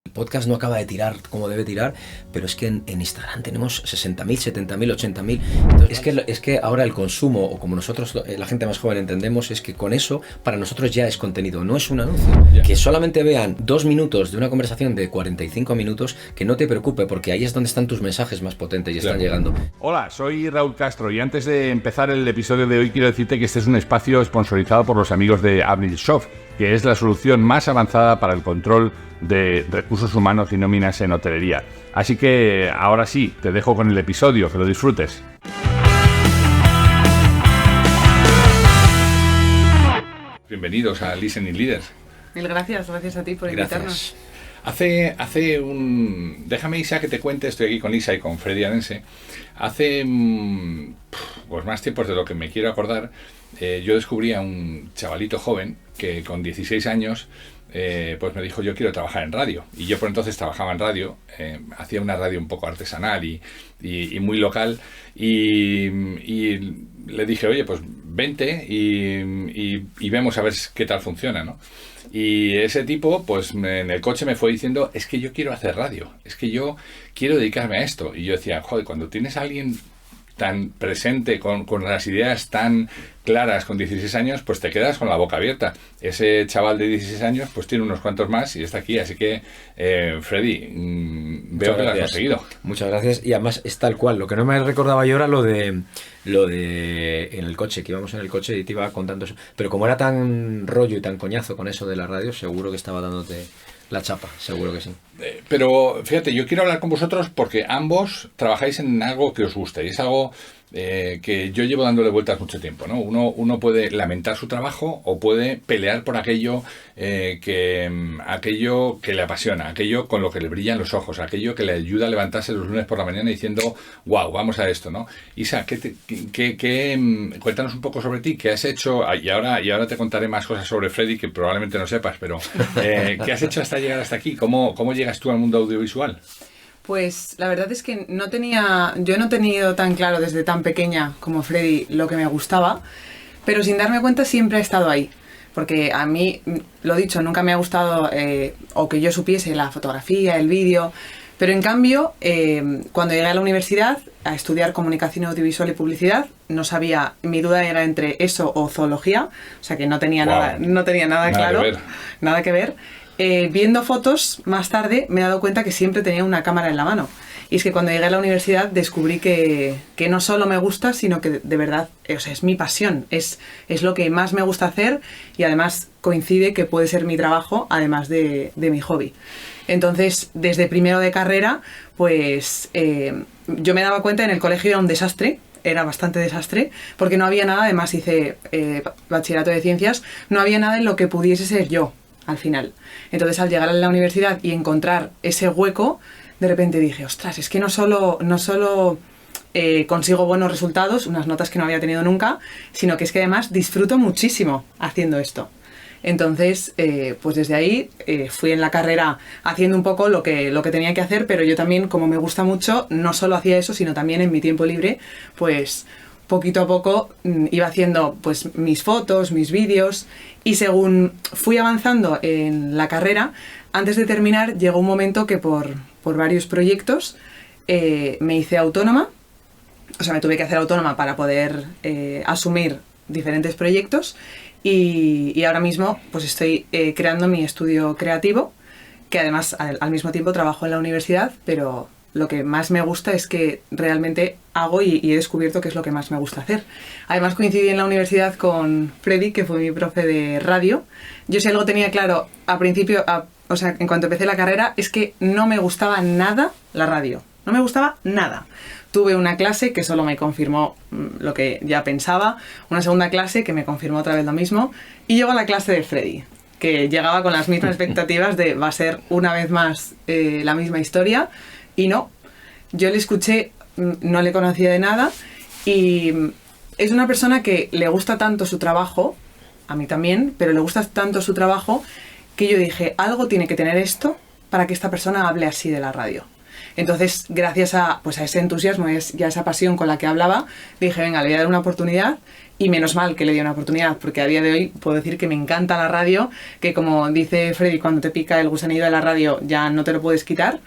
El podcast no acaba de tirar como debe tirar, pero es que en Instagram tenemos 60.000, 70.000, 80.000. Entonces, es que ahora el consumo, o como nosotros, la gente más joven entendemos, es que con eso, para nosotros ya es contenido, no es un anuncio. Que solamente vean 2 minutos de una conversación de 45 minutos, que no te preocupe, porque ahí es donde están tus mensajes más potentes y están llegando. Hola, soy Raúl Castro y antes de empezar el episodio de hoy quiero decirte que este es un espacio sponsorizado por los amigos de Abnilsoft, que es la solución más avanzada para el control de recursos humanos y nóminas en hotelería. Así que ahora sí, te dejo con el episodio, que lo disfrutes. Bienvenidos a Listening Leaders. Mil gracias a ti por invitarnos. Déjame, Isa, que te cuente, estoy aquí con Isa y con Freddy Arense. Hace pues más tiempos de lo que me quiero acordar, yo descubrí a un chavalito joven que con 16 años pues me dijo: yo quiero trabajar en radio. Y yo por entonces trabajaba en radio, hacía una radio un poco artesanal y muy local, y le dije: oye, pues vente y vemos a ver qué tal funciona, ¿no? Y ese tipo, pues en el coche me fue diciendo: es que yo quiero hacer radio, es que yo quiero dedicarme a esto. Y yo decía: joder, cuando tienes a alguien tan presente, con las ideas tan claras con 16 años, pues te quedas con la boca abierta. Ese chaval de 16 años pues tiene unos cuantos más y está aquí, así que Freddy, veo que lo has conseguido. Muchas gracias, y además es tal cual. Lo que no me recordaba yo era lo de en el coche, que íbamos en el coche y te iba contando eso, pero como era tan rollo y tan coñazo con eso de la radio, seguro que estaba dándote la chapa, seguro que sí. Pero fíjate, yo quiero hablar con vosotros porque ambos trabajáis en algo que os gusta, y es algo que yo llevo dándole vueltas mucho tiempo, ¿no? Uno puede lamentar su trabajo o puede pelear por aquello que le apasiona, aquello con lo que le brillan los ojos, aquello que le ayuda a levantarse los lunes por la mañana diciendo: wow, vamos a esto, ¿no? Isa, cuéntanos un poco sobre ti, qué has hecho, y ahora te contaré más cosas sobre Freddy que probablemente no sepas, pero ¿qué has hecho hasta llegar hasta aquí? ¿Cómo llegas tú al mundo audiovisual? Pues la verdad es que yo no he tenido tan claro desde tan pequeña como Freddy lo que me gustaba, pero sin darme cuenta siempre ha estado ahí. Porque a mí, lo dicho, nunca me ha gustado o que yo supiese la fotografía, el vídeo, pero en cambio, cuando llegué a la universidad a estudiar comunicación audiovisual y publicidad, no sabía, mi duda era entre eso o zoología, o sea que no tenía nada claro, nada que ver. Viendo fotos más tarde me he dado cuenta que siempre tenía una cámara en la mano, y es que cuando llegué a la universidad descubrí que no solo me gusta, sino que de verdad, o sea, es mi pasión, es lo que más me gusta hacer, y además coincide que puede ser mi trabajo además de mi hobby. Entonces, desde primero de carrera, pues yo me daba cuenta, en el colegio era un desastre, era bastante desastre, porque no había nada, además hice bachillerato de ciencias, no había nada en lo que pudiese ser yo al final. Entonces, al llegar a la universidad y encontrar ese hueco, de repente dije: ostras, es que no solo consigo buenos resultados, unas notas que no había tenido nunca, sino que es que además disfruto muchísimo haciendo esto. Entonces, pues desde ahí fui en la carrera haciendo un poco lo que tenía que hacer, pero yo también, como me gusta mucho, no solo hacía eso, sino también en mi tiempo libre, pues poquito a poco iba haciendo pues mis fotos, mis vídeos, y según fui avanzando en la carrera, antes de terminar llegó un momento que por varios proyectos me hice autónoma, o sea, me tuve que hacer autónoma para poder asumir diferentes proyectos, y ahora mismo pues estoy creando mi estudio creativo, que además al mismo tiempo trabajo en la universidad, pero lo que más me gusta es que realmente hago y he descubierto que es lo que más me gusta hacer. Además coincidí en la universidad con Freddy, que fue mi profe de radio. Yo si algo tenía claro al principio, o sea, en cuanto empecé la carrera, es que no me gustaba nada la radio. No me gustaba nada. Tuve una clase que solo me confirmó lo que ya pensaba, una segunda clase que me confirmó otra vez lo mismo, y llegó a la clase de Freddy, que llegaba con las mismas expectativas de va a ser una vez más la misma historia. Y no, yo le escuché, no le conocía de nada, y es una persona que le gusta tanto su trabajo, a mí también, pero le gusta tanto su trabajo que yo dije: algo tiene que tener esto para que esta persona hable así de la radio. Entonces, gracias a ese entusiasmo y a esa pasión con la que hablaba, dije, venga, le voy a dar una oportunidad. Y menos mal que le di una oportunidad, porque a día de hoy puedo decir que me encanta la radio, que como dice Freddy, cuando te pica el gusanillo de la radio ya no te lo puedes quitar.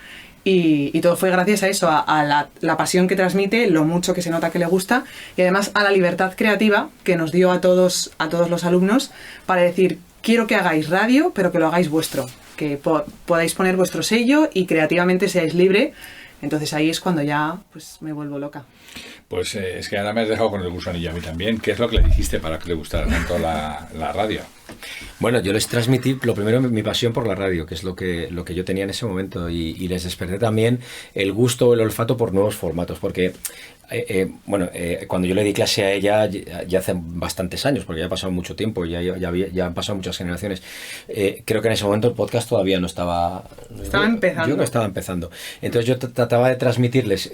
Y todo fue gracias a eso, a la pasión que transmite, lo mucho que se nota que le gusta, y además a la libertad creativa que nos dio a todos los alumnos para decir, quiero que hagáis radio, pero que lo hagáis vuestro, que podáis poner vuestro sello y creativamente seáis libre. Entonces ahí es cuando ya pues me vuelvo loca. Pues es que ahora me has dejado con el gusanillo a mí también. ¿Qué es lo que le dijiste para que le gustara tanto la radio? Bueno, yo les transmití lo primero mi pasión por la radio, que es lo que yo tenía en ese momento, y les desperté también el gusto, el olfato por nuevos formatos, porque cuando yo le di clase a ella ya hace bastantes años, porque ya ha pasado mucho tiempo, ya han pasado muchas generaciones, creo que en ese momento el podcast todavía no estaba... Estaba empezando. Yo no estaba empezando. Entonces yo trataba de transmitirles,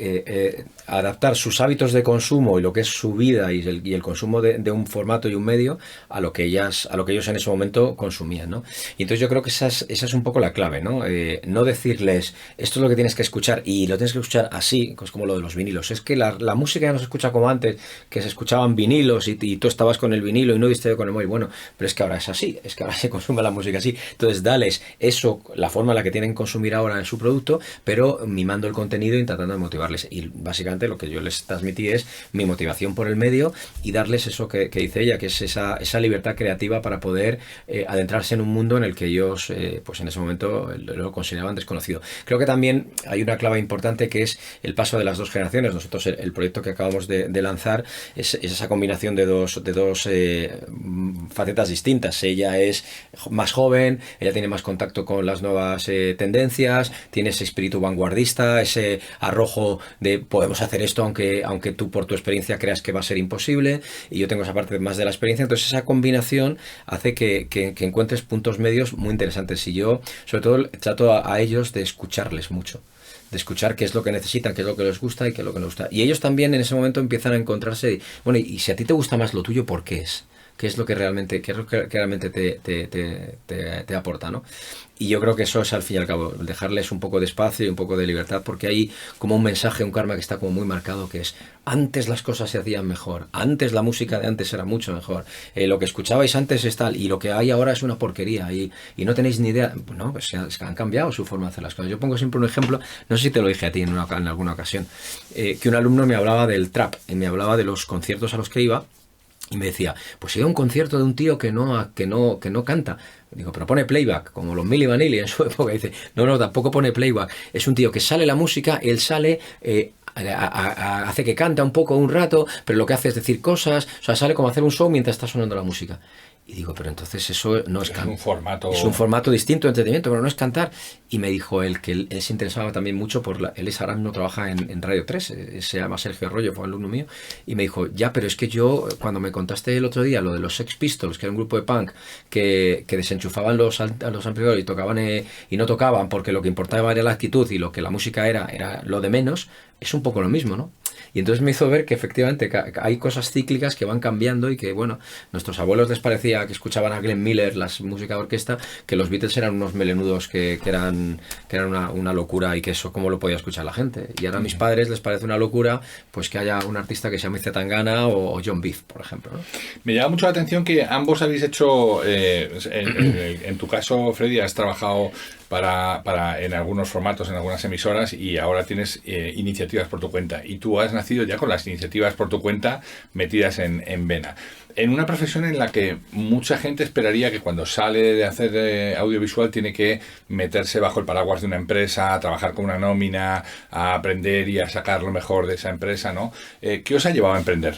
adaptar sus hábitos de consumo y lo que es su vida y el consumo de un formato y un medio a lo que ellos en ese momento consumían, ¿no? Y entonces yo creo que esa es un poco la clave, ¿no? No decirles, esto es lo que tienes que escuchar y lo tienes que escuchar así, pues como lo de los vinilos. Es que la música ya no se escucha como antes, que se escuchaban vinilos y tú estabas con el vinilo y no viste con el móvil. Bueno, pero es que ahora es así, es que ahora se consume la música así. Entonces dales eso, la forma en la que tienen que consumir ahora en su producto, pero mimando el contenido y tratando de motivarles. Y básicamente lo que yo les transmití es mi motivación por el medio y darles eso que dice ella, que es esa libertad creativa para poder adentrarse en un mundo en el que ellos pues en ese momento lo consideraban desconocido. Creo que también hay una clave importante que es el paso de las dos generaciones. Nosotros el proyecto que acabamos de lanzar es esa combinación de dos facetas distintas. Ella es más joven, ella tiene más contacto con las nuevas tendencias, tiene ese espíritu vanguardista, ese arrojo de podemos hacer esto aunque tú por tu experiencia creas que va a ser imposible, y yo tengo esa parte más de la experiencia. Entonces esa combinación hace que encuentres puntos medios muy interesantes, y yo sobre todo trato a ellos de escucharles mucho, de escuchar qué es lo que necesitan, qué es lo que les gusta y qué es lo que no les gusta. Y ellos también en ese momento empiezan a encontrarse, bueno, y si a ti te gusta más lo tuyo, ¿por qué es? ¿Qué es lo que realmente te aporta, ¿no? Y yo creo que eso es, al fin y al cabo, dejarles un poco de espacio y un poco de libertad, porque hay como un mensaje, un karma que está como muy marcado, que es, antes las cosas se hacían mejor, antes la música de antes era mucho mejor, lo que escuchabais antes es tal, y lo que hay ahora es una porquería, y no tenéis ni idea. No, pues han cambiado su forma de hacer las cosas. Yo pongo siempre un ejemplo, no sé si te lo dije a ti en alguna ocasión, que un alumno me hablaba del trap, y me hablaba de los conciertos a los que iba, y me decía, pues he ido a un concierto de un tío que no canta. Digo, pero pone playback, como los Milli Vanilli en su época. Dice, no, tampoco pone playback. Es un tío que sale la música, él sale, hace que canta un poco, un rato, pero lo que hace es decir cosas, o sea, sale como a hacer un show mientras está sonando la música. Y digo, pero entonces eso no es cantar. Es un formato distinto de entretenimiento, pero no es cantar. Y me dijo él que él se interesaba también mucho por él ahora mismo trabaja en Radio 3, se llama Sergio Arroyo, fue alumno mío, y me dijo, ya, pero es que yo, cuando me contaste el otro día lo de los Sex Pistols, que era un grupo de punk que desenchufaban los amplificadores y tocaban y no tocaban porque lo que importaba era la actitud y lo que la música era lo de menos, es un poco lo mismo, ¿no? Y entonces me hizo ver que efectivamente hay cosas cíclicas que van cambiando, y que, bueno, nuestros abuelos les parecía que escuchaban a Glenn Miller, la música de orquesta, que los Beatles eran unos melenudos que eran una locura, y que eso cómo lo podía escuchar la gente. Y ahora a mis padres les parece una locura pues que haya un artista que se llame Zetangana o John Beef, por ejemplo, ¿no? Me llama mucho la atención que ambos habéis hecho, en tu caso, Freddy, has trabajado en algunos formatos, en algunas emisoras, y ahora tienes iniciativas por tu cuenta, y tú has nacido ya con las iniciativas por tu cuenta metidas en vena, en una profesión en la que mucha gente esperaría que cuando sale de hacer audiovisual tiene que meterse bajo el paraguas de una empresa, a trabajar con una nómina, a aprender y a sacar lo mejor de esa empresa, ¿no? ¿Qué os ha llevado a emprender?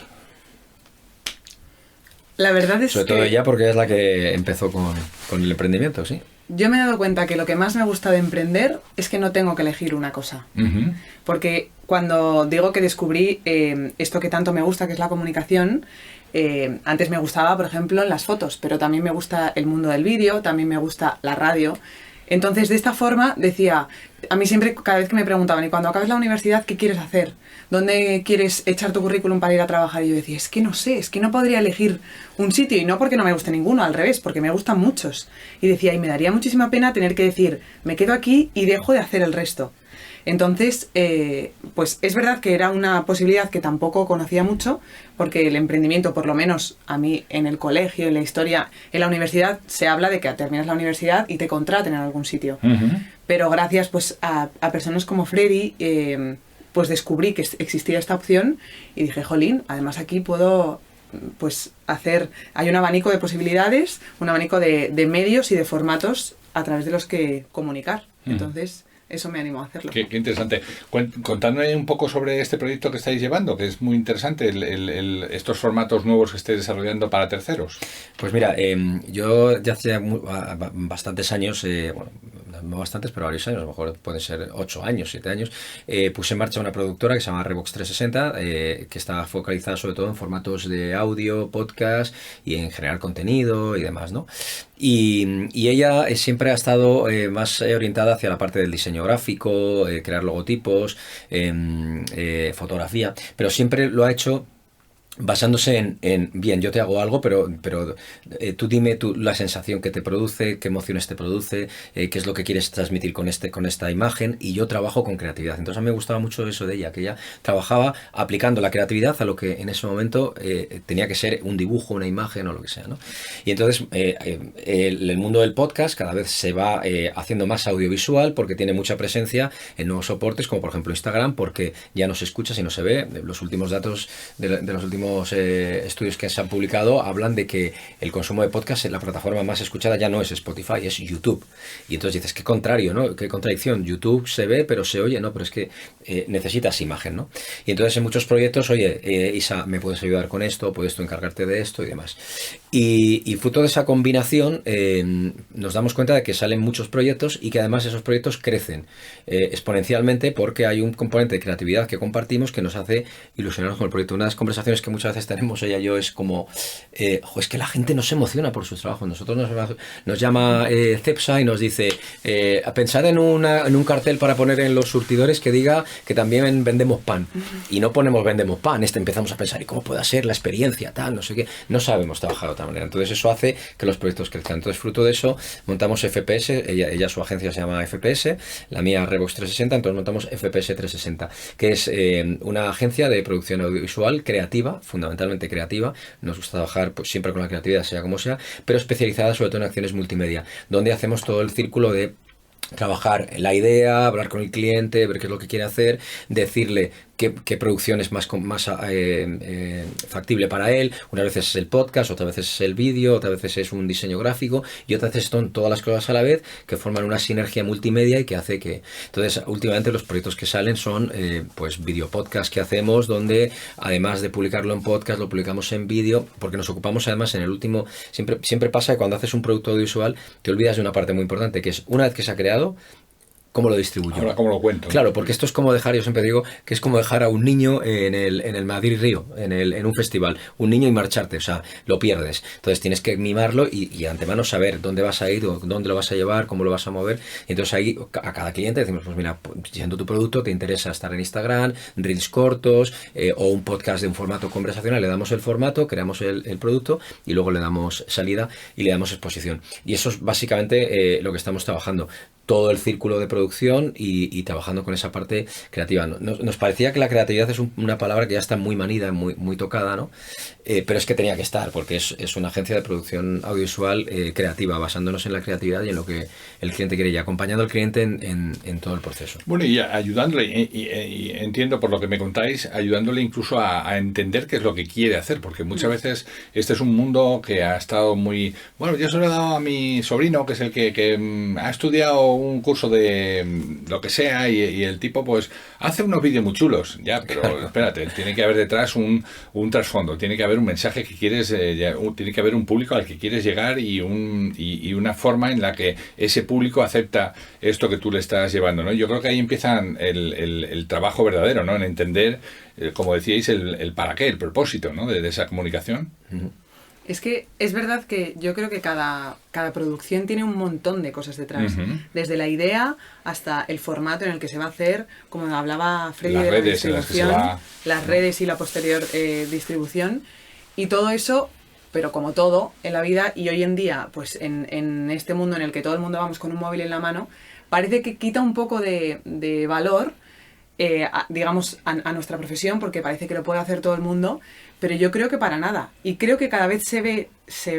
La verdad es sobre todo ella, porque es la que empezó con el emprendimiento, sí. Yo me he dado cuenta que lo que más me gusta de emprender es que no tengo que elegir una cosa. Uh-huh. Porque cuando digo que descubrí esto que tanto me gusta, que es la comunicación, antes me gustaba, por ejemplo, las fotos, pero también me gusta el mundo del vídeo, también me gusta la radio. Entonces, de esta forma, decía, a mí siempre, cada vez que me preguntaban, ¿y cuando acabes la universidad, qué quieres hacer? ¿Dónde quieres echar tu currículum para ir a trabajar? Y yo decía, es que no sé, es que no podría elegir un sitio, y no porque no me guste ninguno, al revés, porque me gustan muchos. Y decía, y me daría muchísima pena tener que decir, me quedo aquí y dejo de hacer el resto. Entonces, pues es verdad que era una posibilidad que tampoco conocía mucho, porque el emprendimiento, por lo menos a mí en el colegio, en la historia, en la universidad, se habla de que terminas la universidad y te contraten en algún sitio. Pero gracias pues a personas como Freddy, pues descubrí que existía esta opción y dije, jolín, además aquí puedo pues hay un abanico de posibilidades, un abanico de medios y de formatos a través de los que comunicar. Entonces, eso me animó a hacerlo. Qué interesante. Contadme un poco sobre este proyecto que estáis llevando, que es muy interesante, estos formatos nuevos que estáis desarrollando para terceros. Pues mira, yo ya hace bastantes años, bueno, no bastantes, pero varios años, a lo mejor pueden ser 8 años, 7 años, puse en marcha una productora que se llama Revox 360, que está focalizada sobre todo en formatos de audio, podcast y en generar contenido y demás, ¿no? Y ella siempre ha estado más orientada hacia la parte del diseño gráfico, crear logotipos, fotografía, pero siempre lo ha hecho basándose bien, yo te hago algo, pero tú dime la sensación que te produce, qué emociones te produce, qué es lo que quieres transmitir con esta imagen, y yo trabajo con creatividad. Entonces a mí me gustaba mucho eso de ella, que ella trabajaba aplicando la creatividad a lo que en ese momento tenía que ser un dibujo, una imagen o lo que sea, ¿no? Y entonces el mundo del podcast cada vez se va haciendo más audiovisual porque tiene mucha presencia en nuevos soportes, como por ejemplo Instagram, porque ya no se escucha sino se ve. Los últimos datos de los últimos estudios que se han publicado hablan de que el consumo de podcast en la plataforma más escuchada ya no es Spotify, es YouTube. Y entonces dices, qué contrario, ¿no? Qué contradicción. YouTube se ve, pero se oye, no, pero es que necesitas imagen, ¿no? Y entonces en muchos proyectos, oye, Isa, ¿me puedes ayudar con esto? ¿Puedes tú encargarte de esto? Y demás. Y fruto de esa combinación nos damos cuenta de que salen muchos proyectos y que además esos proyectos crecen exponencialmente porque hay un componente de creatividad que compartimos que nos hace ilusionarnos con el proyecto. Una de las conversaciones que muchas veces tenemos ella y yo es como, es que la gente no se emociona por sus trabajos. Nosotros nos llama Cepsa y nos dice, pensad en un cartel para poner en los surtidores que diga que también vendemos pan. Y no ponemos vendemos pan, empezamos a pensar, ¿y cómo puede ser la experiencia, tal, no sé qué? No sabemos trabajar de otra manera. Entonces eso hace que los proyectos crezcan. Entonces fruto de eso montamos FPS, ella su agencia se llama FPS, la mía Revox 360, entonces montamos FPS 360, que es una agencia de producción audiovisual creativa, fundamentalmente creativa. Nos gusta trabajar pues, siempre con la creatividad, sea como sea, pero especializada sobre todo en acciones multimedia, donde hacemos todo el círculo de trabajar la idea, hablar con el cliente, ver qué es lo que quiere hacer, decirle qué producción es más factible para él. Unas veces es el podcast, otras veces es el vídeo, otras veces es un diseño gráfico y otras veces son todas las cosas a la vez que forman una sinergia multimedia y que hace que... Entonces, últimamente los proyectos que salen son pues video podcast que hacemos, donde además de publicarlo en podcast, lo publicamos en vídeo, porque nos ocupamos además en el último... Siempre pasa que cuando haces un producto audiovisual te olvidas de una parte muy importante, que es una vez que se ha creado, ¿cómo lo distribuyo? Ahora, ¿cómo lo cuento? Claro, porque esto es como dejar, yo siempre digo que es como dejar a un niño en el Madrid Río, en un festival, un niño y marcharte, o sea, lo pierdes. Entonces tienes que mimarlo y de antemano saber dónde vas a ir, dónde lo vas a llevar, cómo lo vas a mover. Y entonces ahí a cada cliente decimos, pues mira, siendo tu producto, te interesa estar en Instagram, reels cortos o un podcast de un formato conversacional, le damos el formato, creamos el producto y luego le damos salida y le damos exposición. Y eso es básicamente lo que estamos trabajando. Todo el círculo de producción y trabajando con esa parte creativa. Nos parecía que la creatividad es una palabra que ya está muy manida, muy tocada, ¿no? Pero es que tenía que estar, porque es una agencia de producción audiovisual creativa, basándonos en la creatividad y en lo que el cliente quiere y acompañando al cliente en todo el proceso. Bueno, y ayudándole, y entiendo por lo que me contáis, ayudándole incluso a entender qué es lo que quiere hacer, porque muchas veces este es un mundo que ha estado muy... Bueno, yo se lo he dado a mi sobrino, que es el que ha estudiado un curso de lo que sea y el tipo pues hace unos vídeos muy chulos, ya, pero espérate, tiene que haber detrás un trasfondo, tiene que haber un mensaje que quieres, tiene que haber un público al que quieres llegar y una forma en la que ese público acepta esto que tú le estás llevando, ¿no? Yo creo que ahí empieza el trabajo verdadero, ¿no? En entender, como decíais, el para qué, el propósito, ¿no? De esa comunicación. Uh-huh. Es que es verdad que yo creo que cada producción tiene un montón de cosas detrás. Uh-huh. Desde la idea hasta el formato en el que se va a hacer, como hablaba Freddy, las de la redes distribución, las redes y la posterior distribución. Y todo eso, pero como todo en la vida y hoy en día, pues en este mundo en el que todo el mundo vamos con un móvil en la mano, parece que quita un poco de valor, digamos, a nuestra profesión, porque parece que lo puede hacer todo el mundo, pero yo creo que para nada. Y creo que cada vez se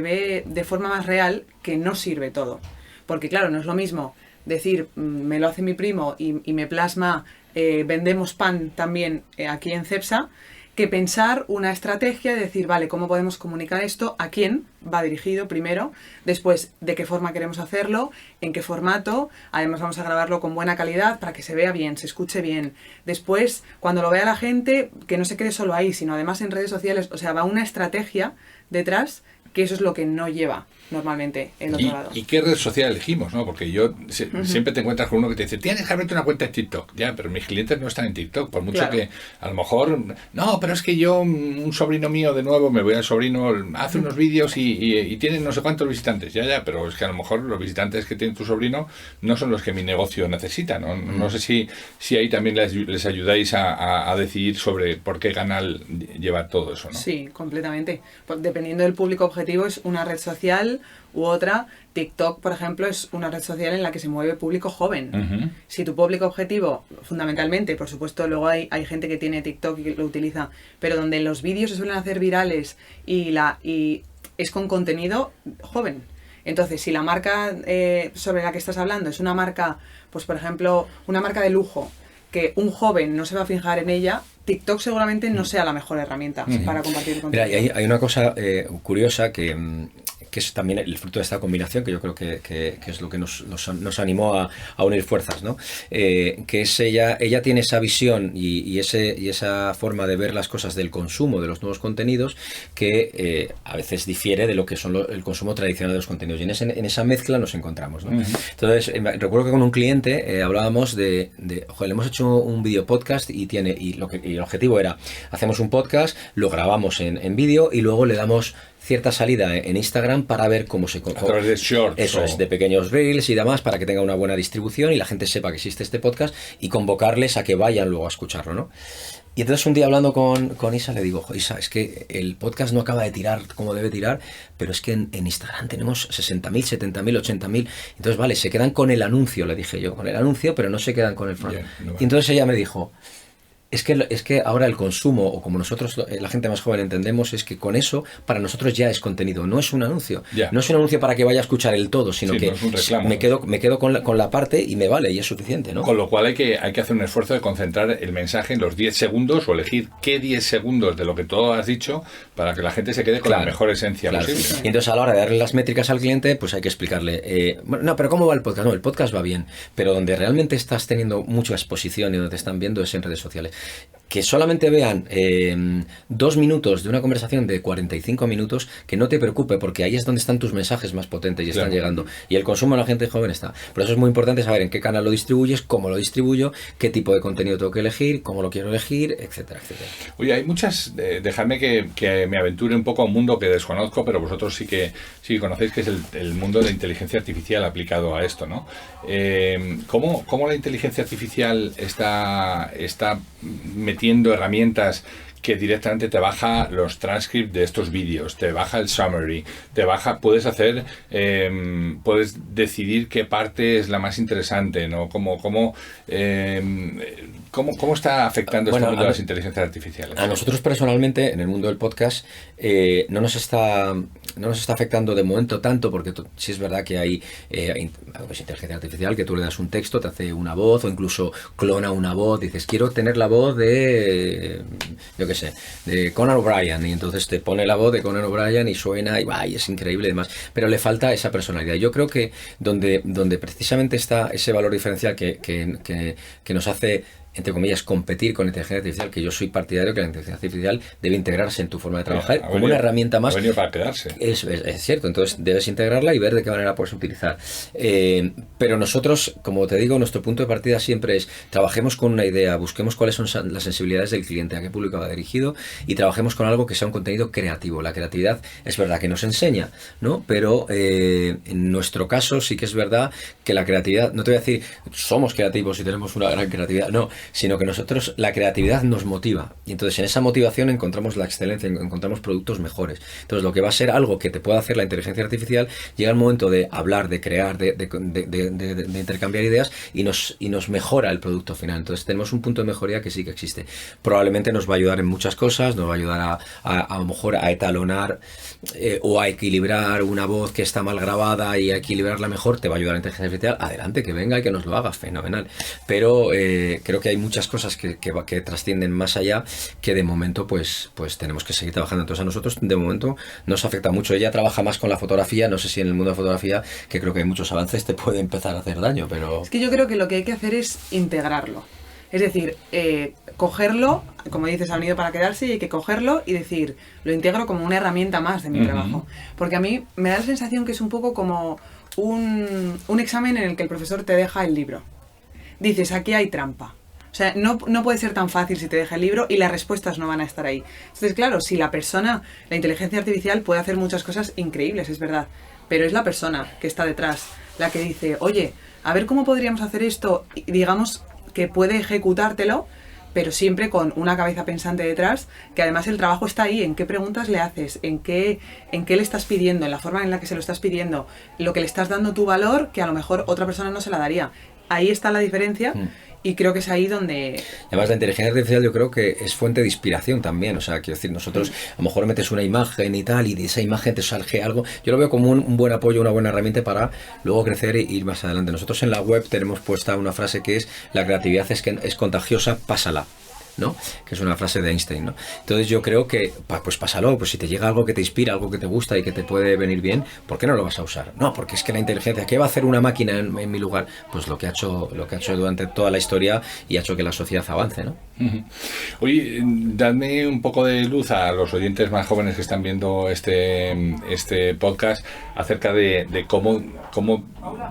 ve de forma más real que no sirve todo. Porque claro, no es lo mismo decir, me lo hace mi primo y me plasma, vendemos pan también aquí en Cepsa, que pensar una estrategia de decir, vale, ¿cómo podemos comunicar esto? ¿A quién va dirigido primero? Después, ¿de qué forma queremos hacerlo? ¿En qué formato? Además, vamos a grabarlo con buena calidad para que se vea bien, se escuche bien. Después, cuando lo vea la gente, que no se quede solo ahí, sino además en redes sociales. O sea, va una estrategia detrás, que eso es lo que no lleva normalmente en otro lado. ¿Y qué red social elegimos? ¿No? Porque siempre te encuentras con uno que te dice, tienes que abrirte una cuenta en TikTok. Ya, pero mis clientes no están en TikTok, por mucho que a lo mejor, no, pero es que yo, un sobrino mío, de nuevo, me voy al sobrino, hace unos vídeos y tiene no sé cuántos visitantes. Ya, pero es que a lo mejor los visitantes que tiene tu sobrino no son los que mi negocio necesita. No sé si ahí también les ayudáis a decidir sobre por qué canal lleva todo eso, ¿no? Sí, completamente. Pues dependiendo del público objetivo, es una red social u otra. TikTok, por ejemplo, es una red social en la que se mueve público joven. Uh-huh. Si tu público objetivo, fundamentalmente, por supuesto, luego hay gente que tiene TikTok y lo utiliza, pero donde los vídeos se suelen hacer virales y es con contenido joven. Entonces, si la marca sobre la que estás hablando es una marca, pues por ejemplo, una marca de lujo, que un joven no se va a fijar en ella, TikTok seguramente no sea la mejor herramienta para compartir contenido. Mira, hay una cosa curiosa que es también el fruto de esta combinación, que yo creo que es lo que nos animó a unir fuerzas, ¿no? Que es ella tiene esa visión y esa forma de ver las cosas del consumo de los nuevos contenidos que a veces difiere de lo que son el consumo tradicional de los contenidos, y en esa mezcla nos encontramos, ¿no? Uh-huh. Entonces, recuerdo que con un cliente hablábamos de le hemos hecho un video podcast y el objetivo era, hacemos un podcast, lo grabamos en vídeo y luego le damos cierta salida en Instagram para ver cómo se... A través de shorts. Eso es, de pequeños reels y demás, para que tenga una buena distribución y la gente sepa que existe este podcast y convocarles a que vayan luego a escucharlo, ¿no? Y entonces un día hablando con Isa le digo, Isa, es que el podcast no acaba de tirar como debe tirar, pero es que en Instagram tenemos 60.000, 70.000, 80.000. Entonces, vale, se quedan con el anuncio, le dije yo, con el anuncio, pero no se quedan con el formato. Y entonces ella me dijo... Es que ahora el consumo, o como nosotros, la gente más joven entendemos, es que con eso, para nosotros ya es contenido, no es un anuncio. Yeah. No es un anuncio para que vaya a escuchar el todo, sino que no me quedo con la parte y me vale, y es suficiente, ¿no? Con lo cual hay que hacer un esfuerzo de concentrar el mensaje en los 10 segundos o elegir qué 10 segundos de lo que todo has dicho para que la gente se quede con la mejor esencia posible. Y entonces a la hora de darle las métricas al cliente, pues hay que explicarle, no, pero ¿cómo va el podcast? No, el podcast va bien, pero donde realmente estás teniendo mucha exposición y donde te están viendo es en redes sociales. Que solamente vean 2 minutos de una conversación de 45 minutos, que no te preocupe, porque ahí es donde están tus mensajes más potentes y están llegando. Y el consumo de la gente joven está. Por eso es muy importante saber en qué canal lo distribuyes, cómo lo distribuyo, qué tipo de contenido tengo que elegir, cómo lo quiero elegir, etcétera, etcétera. Oye, hay muchas... dejadme que me aventure un poco a un mundo que desconozco, pero vosotros sí que conocéis, que es el mundo de la inteligencia artificial aplicado a esto, ¿no? ¿Cómo la inteligencia artificial está metiendo herramientas que directamente te baja los transcripts de estos vídeos, te baja el summary, puedes decidir qué parte es la más interesante, ¿no? ¿Cómo está afectando este mundo de las inteligencias artificiales? A nosotros personalmente, en el mundo del podcast, no nos está afectando de momento tanto, porque sí es verdad que hay inteligencia artificial, que tú le das un texto, te hace una voz, o incluso clona una voz, dices, quiero tener la voz de, yo qué sé, de Conan O'Brien, y entonces te pone la voz de Conan O'Brien y suena y es increíble y demás, pero le falta esa personalidad. Yo creo que donde precisamente está ese valor diferencial que nos hace, entre comillas, competir con la inteligencia artificial, que yo soy partidario que la inteligencia artificial debe integrarse en tu forma de trabajar como una herramienta más. Ha venido para quedarse. Es cierto, entonces debes integrarla y ver de qué manera puedes utilizar. Pero nosotros, como te digo, nuestro punto de partida siempre es, trabajemos con una idea, busquemos cuáles son las sensibilidades del cliente, a qué público va dirigido, y trabajemos con algo que sea un contenido creativo. La creatividad es verdad que nos enseña, ¿no? Pero en nuestro caso sí que es verdad que la creatividad, no te voy a decir somos creativos y tenemos una gran creatividad, no, sino que nosotros, la creatividad nos motiva. Y entonces en esa motivación encontramos la excelencia, encontramos productos mejores. Entonces lo que va a ser algo que te pueda hacer la inteligencia artificial, llega el momento de hablar, de crear, de intercambiar ideas y nos mejora el producto final. Entonces tenemos un punto de mejoría que sí que existe. Probablemente nos va a ayudar en muchas cosas, nos va a ayudar a lo mejor a etalonar o a equilibrar una voz que está mal grabada y a equilibrarla mejor. Te va a ayudar la inteligencia artificial. Adelante, que venga y que nos lo haga, fenomenal. Pero creo que hay muchas cosas que trascienden más allá, que de momento pues tenemos que seguir trabajando. Entonces a nosotros de momento nos afecta mucho. Ella trabaja más con la fotografía, no sé si en el mundo de la fotografía, que creo que hay muchos avances, te puede empezar a hacer daño, pero... Es que yo creo que lo que hay que hacer es integrarlo. Es decir, cogerlo, como dices, ha venido para quedarse, y hay que cogerlo y decir, lo integro como una herramienta más de mi trabajo. Porque a mí me da la sensación que es un poco como un examen en el que el profesor te deja el libro. Dices, aquí hay trampa. O sea, no puede ser tan fácil si te deja el libro y las respuestas no van a estar ahí. Entonces, claro, si la inteligencia artificial puede hacer muchas cosas increíbles, es verdad, pero es la persona que está detrás la que dice, oye, a ver cómo podríamos hacer esto, y digamos que puede ejecutártelo, pero siempre con una cabeza pensante detrás, que además el trabajo está ahí, en qué preguntas le haces, en qué le estás pidiendo, en la forma en la que se lo estás pidiendo, lo que le estás dando tu valor, que a lo mejor otra persona no se la daría. Ahí está la diferencia. Y creo que es ahí donde... Además, la inteligencia artificial yo creo que es fuente de inspiración también. O sea, quiero decir, nosotros a lo mejor metes una imagen y tal, y de esa imagen te surge algo. Yo lo veo como un buen apoyo, una buena herramienta para luego crecer e ir más adelante. Nosotros en la web tenemos puesta una frase que es: la creatividad es contagiosa, pásala, ¿no? Que es una frase de Einstein, ¿no? Entonces yo creo que, pues pásalo, pues si te llega algo que te inspira, algo que te gusta y que te puede venir bien, ¿por qué no lo vas a usar? No, porque es que la inteligencia, ¿qué va a hacer una máquina en mi lugar? Pues lo que ha hecho durante toda la historia y ha hecho que la sociedad avance, ¿no? Oye, dadme un poco de luz a los oyentes más jóvenes que están viendo este podcast acerca de cómo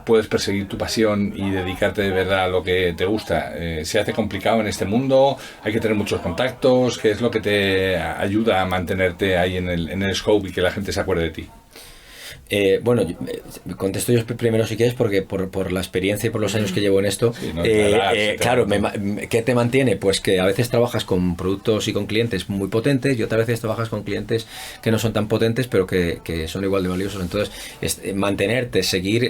puedes perseguir tu pasión y dedicarte de verdad a lo que te gusta. ¿Se hace complicado en este mundo? ¿Hay que tener muchos contactos? ¿Qué es lo que te ayuda a mantenerte ahí en el scope y que la gente se acuerde de ti? Bueno, contesto yo primero si quieres, porque por la experiencia y por los años que llevo en esto, Sí, no, claro, ¿qué te mantiene? Pues que a veces trabajas con productos y con clientes muy potentes y otras veces trabajas con clientes que no son tan potentes pero que son igual de valiosos. Entonces, mantenerte, seguir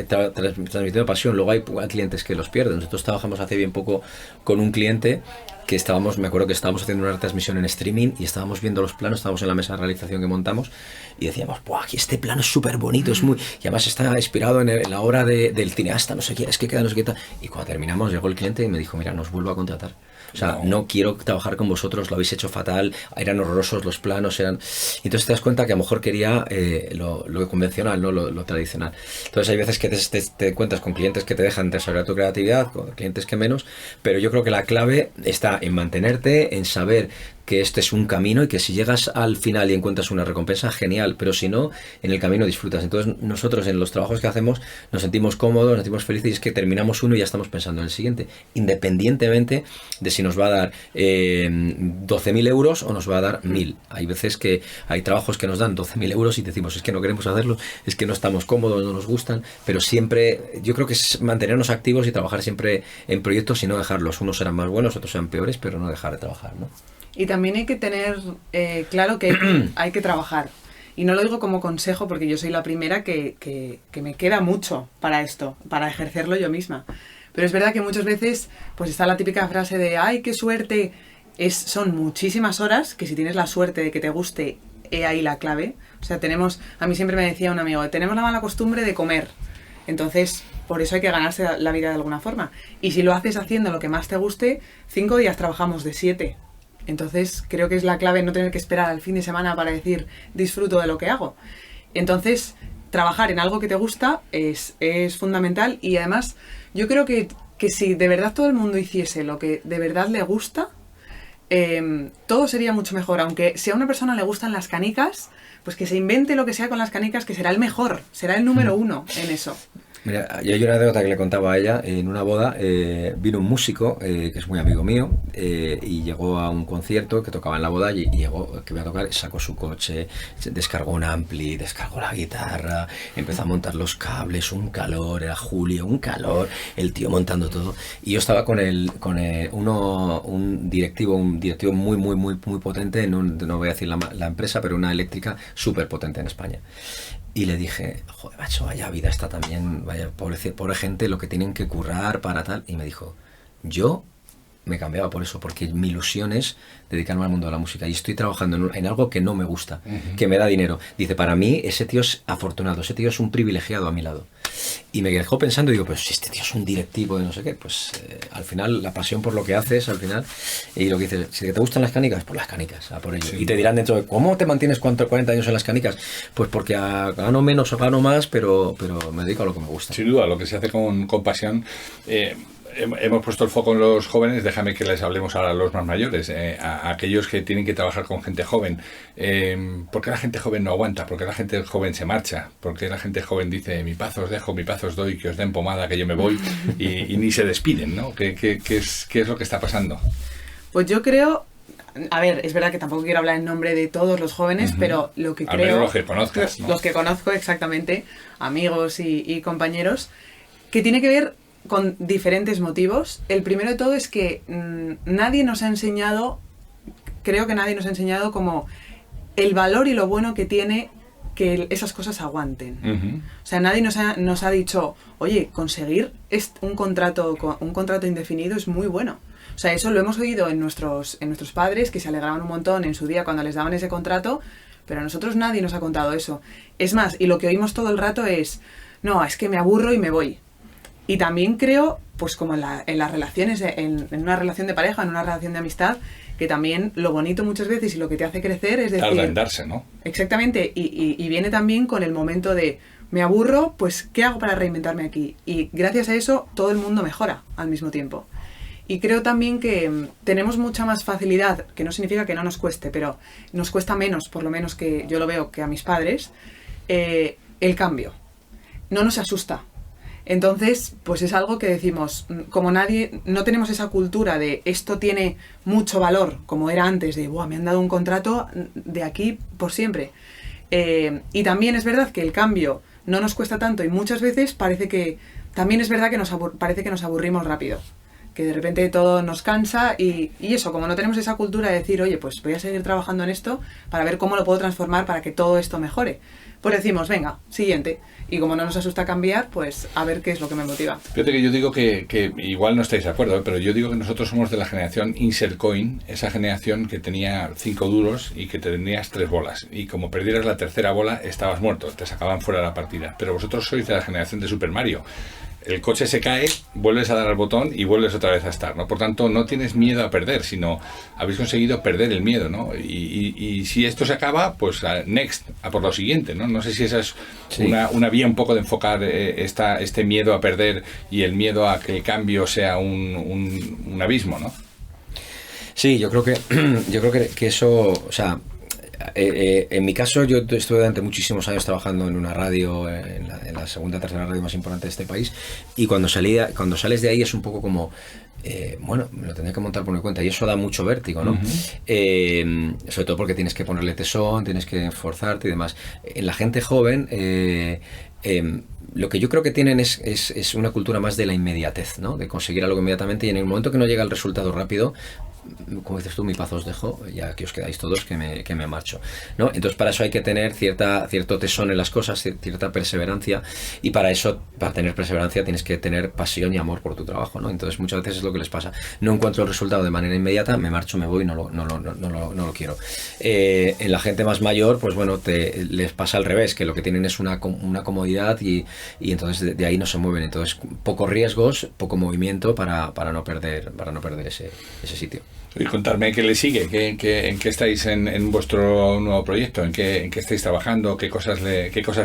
transmitiendo pasión. Luego hay clientes que los pierden. Nosotros trabajamos hace bien poco con un cliente que me acuerdo que estábamos haciendo una transmisión en streaming y estábamos viendo los planos, estábamos en la mesa de realización que montamos y decíamos, ¡buah! Aquí este plano es súper bonito, y además está inspirado en la obra del cineasta, no sé qué, es que queda no sé qué tal. Y cuando terminamos llegó el cliente y me dijo, mira, nos vuelvo a contratar. O sea, no quiero trabajar con vosotros, lo habéis hecho fatal, eran horrorosos los planos, Entonces te das cuenta que a lo mejor quería lo convencional, no lo tradicional. Entonces hay veces que te encuentras con clientes que te dejan desarrollar tu creatividad, con clientes que menos, pero yo creo que la clave está en mantenerte, en saber que este es un camino y que si llegas al final y encuentras una recompensa, genial, pero si no, en el camino disfrutas. Entonces nosotros en los trabajos que hacemos nos sentimos cómodos, nos sentimos felices y es que terminamos uno y ya estamos pensando en el siguiente, independientemente de si nos va a dar 12.000 euros o nos va a dar 1.000. Hay veces que hay trabajos que nos dan 12.000 euros y decimos, es que no queremos hacerlo, es que no estamos cómodos, no nos gustan, pero siempre, yo creo que es mantenernos activos y trabajar siempre en proyectos y no dejarlos. Unos serán más buenos, otros serán peores, pero no dejar de trabajar, ¿no? Y también hay que tener claro que hay que trabajar. Y no lo digo como consejo porque yo soy la primera que me queda mucho para esto, para ejercerlo yo misma. Pero es verdad que muchas veces pues está la típica frase de ¡ay, qué suerte! Son muchísimas horas que si tienes la suerte de que te guste, ahí la clave. O sea, a mí siempre me decía un amigo, tenemos la mala costumbre de comer. Entonces, por eso hay que ganarse la vida de alguna forma. Y si lo haces haciendo lo que más te guste, 5 días trabajamos de 7. Entonces creo que es la clave no tener que esperar al fin de semana para decir disfruto de lo que hago. Entonces trabajar en algo que te gusta es fundamental y además yo creo que si de verdad todo el mundo hiciese lo que de verdad le gusta, todo sería mucho mejor. Aunque si a una persona le gustan las canicas, pues que se invente lo que sea con las canicas, que será el mejor, será el número 1 en eso. Mira, yo hay una anécdota que le contaba a ella. En una boda vino un músico que es muy amigo mío y llegó a un concierto que tocaba en la boda y llegó, que iba a tocar, sacó su coche, descargó un ampli, descargó la guitarra, empezó a montar los cables, un calor, era julio, un calor, el tío montando todo. Y yo estaba con un directivo muy potente, no voy a decir la empresa, pero una eléctrica súper potente en España. Y le dije, joder, macho, vaya vida está también, vaya pobre gente, lo que tienen que currar para tal. Y me dijo, yo me cambiaba por eso, porque mi ilusión es dedicarme al mundo de la música y estoy trabajando en algo que no me gusta, que me da dinero. Dice, para mí ese tío es afortunado, ese tío es un privilegiado a mi lado. Y me dejó pensando y digo, pues si este tío es un directivo de no sé qué, pues al final la pasión por lo que haces, al final, y lo que dices, si te gustan las canicas, pues las canicas, a por ello. Sí. Y te dirán dentro de, ¿cómo te mantienes 40 años en las canicas? Pues porque gano menos o gano más, pero me dedico a lo que me gusta. Sin duda, lo que se hace con pasión. Hemos puesto el foco en los jóvenes, déjame que les hablemos ahora a los más mayores, a aquellos que tienen que trabajar con gente joven. ¿Por qué la gente joven no aguanta? ¿Por qué la gente joven se marcha? ¿Por qué la gente joven dice, mi paz os dejo, mi paz os doy, que os den pomada, que yo me voy? Y ni se despiden, ¿no? ¿Qué es lo que está pasando? Pues yo creo... A ver, es verdad que tampoco quiero hablar en nombre de todos los jóvenes, pero lo que creo... los que conozcas, ¿no? Los que conozco exactamente, amigos y compañeros, que tiene que ver con diferentes motivos. El primero de todo es que nadie nos ha enseñado, creo que nadie nos ha enseñado como el valor y lo bueno que tiene que esas cosas aguanten. O sea, nadie nos ha dicho, oye, conseguir un contrato indefinido es muy bueno. O sea, eso lo hemos oído en nuestros padres, que se alegraban un montón en su día cuando les daban ese contrato, pero a nosotros nadie nos ha contado eso. Es más, y lo que oímos todo el rato es, no, es que me aburro y me voy. Y también creo, pues como en las relaciones, en una relación de pareja, en una relación de amistad, que también lo bonito muchas veces y lo que te hace crecer es decir... Tarda en darse, ¿no? Exactamente, y viene también con el momento de, me aburro, pues ¿qué hago para reinventarme aquí? Y gracias a eso todo el mundo mejora al mismo tiempo. Y creo también que tenemos mucha más facilidad, que no significa que no nos cueste, pero nos cuesta menos, por lo menos que yo lo veo, que a mis padres, el cambio. No nos asusta. Entonces, pues es algo que decimos, como nadie, no tenemos esa cultura de esto tiene mucho valor, como era antes, de me han dado un contrato de aquí por siempre. Y también es verdad que el cambio no nos cuesta tanto y muchas veces parece que, también es verdad que parece que nos aburrimos rápido. Que de repente todo nos cansa y eso, como no tenemos esa cultura de decir, oye, pues voy a seguir trabajando en esto para ver cómo lo puedo transformar para que todo esto mejore. Pues decimos, venga, siguiente. Y como no nos asusta cambiar, pues a ver qué es lo que me motiva. Fíjate que yo digo que igual no estáis de acuerdo, pero yo digo que nosotros somos de la generación Insert Coin, esa generación que tenía 5 duros y que tenías 3 bolas. Y como perdieras la tercera bola, estabas muerto, te sacaban fuera de la partida. Pero vosotros sois de la generación de Super Mario. El coche se cae, vuelves a dar al botón y vuelves otra vez a estar, ¿no? Por tanto, no tienes miedo a perder, sino habéis conseguido perder el miedo, ¿no? Y si esto se acaba, pues next, a por lo siguiente, ¿no? No sé si esa es una vía un poco de enfocar este miedo a perder y el miedo a que el cambio sea un abismo, ¿no? Sí, yo creo que eso, o sea... en mi caso, yo estuve durante muchísimos años trabajando en una radio, en la segunda o tercera radio más importante de este país, y cuando sales de ahí es un poco como, bueno, me lo tendré que montar por mi cuenta, y eso da mucho vértigo, ¿no? Sobre todo porque tienes que ponerle tesón, tienes que esforzarte y demás. En la gente joven... lo que yo creo que tienen es una cultura más de la inmediatez, ¿no? De conseguir algo inmediatamente, y en el momento que no llega el resultado rápido, como dices tú, mi paz os dejo, ya que os quedáis todos, que me marcho, ¿no? Entonces para eso hay que tener cierto tesón en las cosas, cierta perseverancia, y para tener perseverancia tienes que tener pasión y amor por tu trabajo, ¿no? Entonces muchas veces es lo que les pasa, no encuentro el resultado de manera inmediata, me marcho, me voy, no lo quiero. En la gente más mayor, pues bueno, les pasa al revés, que lo que tienen es una comodidad y entonces de ahí no se mueven, entonces pocos riesgos, poco movimiento para no perder ese sitio. Y contarme qué le sigue, en qué estáis en vuestro nuevo proyecto, en qué estáis trabajando, qué cosas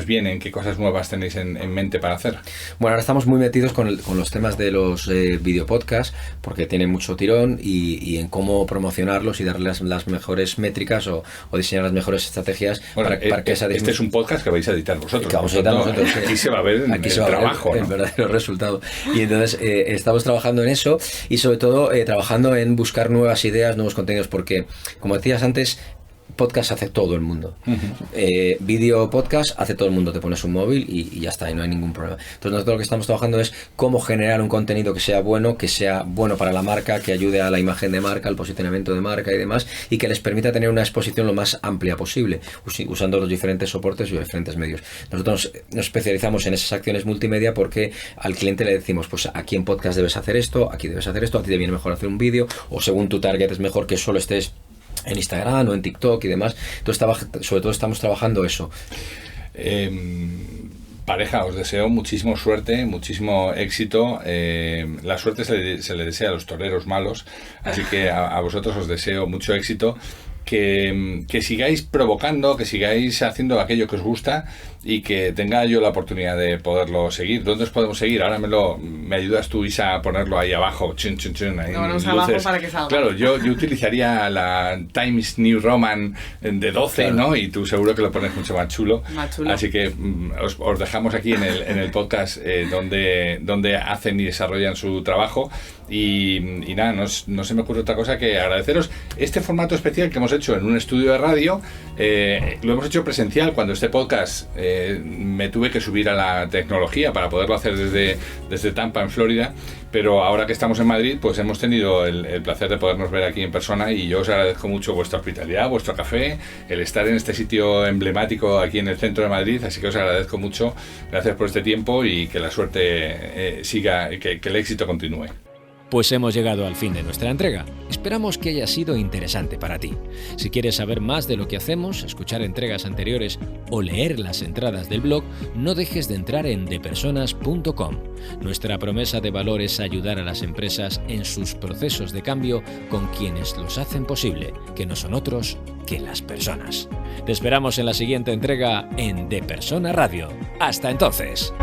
vienen, qué cosas nuevas tenéis en mente para hacer. Bueno, ahora estamos muy metidos con los temas de los videopodcasts, porque tienen mucho tirón, y en cómo promocionarlos y darles las mejores métricas o diseñar las mejores estrategias para que esa... Este es un podcast que vais a editar vosotros. Que vamos a editar nosotros. Aquí se va a ver el trabajo, el verdadero resultado. Y entonces estamos trabajando en eso, y sobre todo trabajando en buscar nuevas ideas, nuevos contenidos, porque, como decías antes, podcast hace todo el mundo. Vídeo podcast hace todo el mundo. Te pones un móvil y ya está, y no hay ningún problema. Entonces nosotros lo que estamos trabajando es cómo generar un contenido que sea bueno para la marca, que ayude a la imagen de marca, al posicionamiento de marca y demás, y que les permita tener una exposición lo más amplia posible, usando los diferentes soportes y los diferentes medios. Nosotros nos especializamos en esas acciones multimedia porque al cliente le decimos, pues aquí en podcast debes hacer esto, aquí debes hacer esto, a ti te viene mejor hacer un vídeo, o según tu target es mejor que solo estés en Instagram o en TikTok y demás. Entonces, sobre todo estamos trabajando eso. Pareja, os deseo muchísima suerte, muchísimo éxito. La suerte se le desea a los toreros malos, así que a vosotros os deseo mucho éxito. Que sigáis provocando, que sigáis haciendo aquello que os gusta y que tenga yo la oportunidad de poderlo seguir. ¿Dónde os podemos seguir? Ahora me ayudas tú, Isa, a ponerlo ahí abajo. Chun, chun, chun, ahí abajo para que salga. Claro, yo utilizaría la Times New Roman de 12, claro, ¿no? Y tú seguro que lo pones mucho más chulo. Así que os dejamos aquí en el podcast donde hacen y desarrollan su trabajo. Y nada, no se me ocurre otra cosa que agradeceros este formato especial que hemos hecho en un estudio de radio. Lo hemos hecho presencial. Cuando este podcast me tuve que subir a la tecnología para poderlo hacer desde Tampa, en Florida, pero ahora que estamos en Madrid, pues hemos tenido el placer de podernos ver aquí en persona, y yo os agradezco mucho vuestra hospitalidad, vuestro café, el estar en este sitio emblemático aquí en el centro de Madrid, así que os agradezco mucho. Gracias por este tiempo y que la suerte siga, que el éxito continúe. Pues hemos llegado al fin de nuestra entrega. Esperamos que haya sido interesante para ti. Si quieres saber más de lo que hacemos, escuchar entregas anteriores o leer las entradas del blog, no dejes de entrar en depersonas.com. Nuestra promesa de valor es ayudar a las empresas en sus procesos de cambio con quienes los hacen posible, que no son otros que las personas. Te esperamos en la siguiente entrega en De Persona Radio. ¡Hasta entonces!